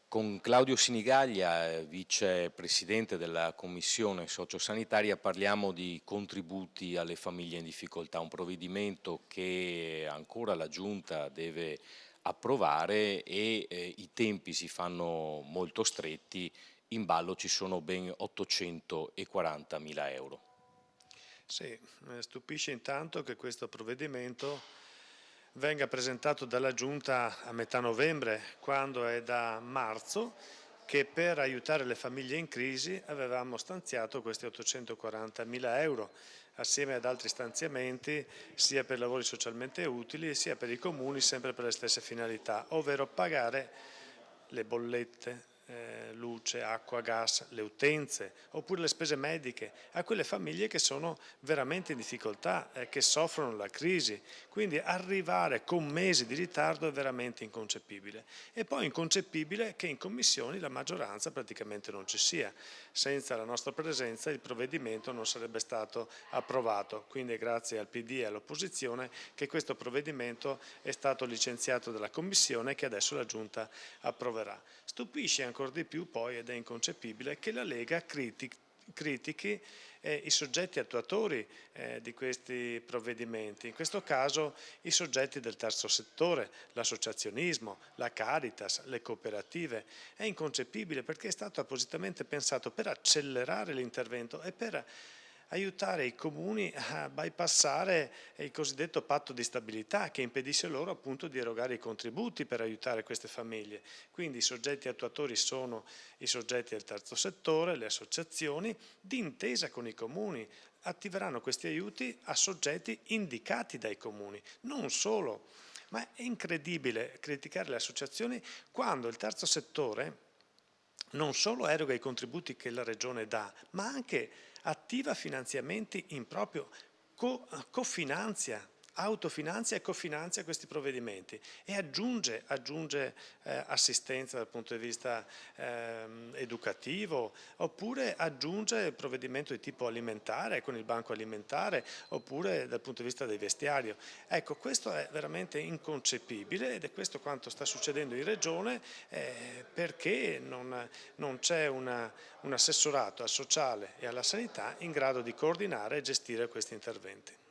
Con Claudio Sinigaglia, vicepresidente della Commissione Sociosanitaria, parliamo di contributi alle famiglie in difficoltà, un provvedimento che ancora la Giunta deve approvare e i tempi si fanno molto stretti, in ballo ci sono ben 840 mila euro. Sì, stupisce intanto che questo provvedimento venga presentato dalla Giunta a metà novembre, quando è da marzo che per aiutare le famiglie in crisi avevamo stanziato questi 840 mila euro, assieme ad altri stanziamenti sia per lavori socialmente utili sia per i comuni, sempre per le stesse finalità, ovvero pagare le bollette, luce, acqua, gas, le utenze, oppure le spese mediche a quelle famiglie che sono veramente in difficoltà, che soffrono la crisi. Quindi arrivare con mesi di ritardo è veramente inconcepibile. E poi inconcepibile che in commissioni la maggioranza praticamente non ci sia. Senza la nostra presenza il provvedimento non sarebbe stato approvato. Quindi è grazie al PD e all'opposizione che questo provvedimento è stato licenziato dalla commissione e che adesso la Giunta approverà. Stupisce ancora di più poi, ed è inconcepibile, che la Lega critichi i soggetti attuatori di questi provvedimenti, in questo caso i soggetti del terzo settore, l'associazionismo, la Caritas, le cooperative. È inconcepibile perché è stato appositamente pensato per accelerare l'intervento e per aiutare i comuni a bypassare il cosiddetto patto di stabilità che impedisce loro appunto di erogare i contributi per aiutare queste famiglie. Quindi i soggetti attuatori sono i soggetti del terzo settore, le associazioni, d'intesa con i comuni, attiveranno questi aiuti a soggetti indicati dai comuni, non solo. Ma è incredibile criticare le associazioni quando il terzo settore non solo eroga i contributi che la Regione dà, ma anche attiva finanziamenti in proprio, cofinanzia, autofinanzia e cofinanzia questi provvedimenti e aggiunge assistenza dal punto di vista educativo, oppure aggiunge provvedimento di tipo alimentare con il banco alimentare, oppure dal punto di vista del vestiario. Ecco, questo è veramente inconcepibile ed è questo quanto sta succedendo in Regione perché non c'è un assessorato al sociale e alla sanità in grado di coordinare e gestire questi interventi.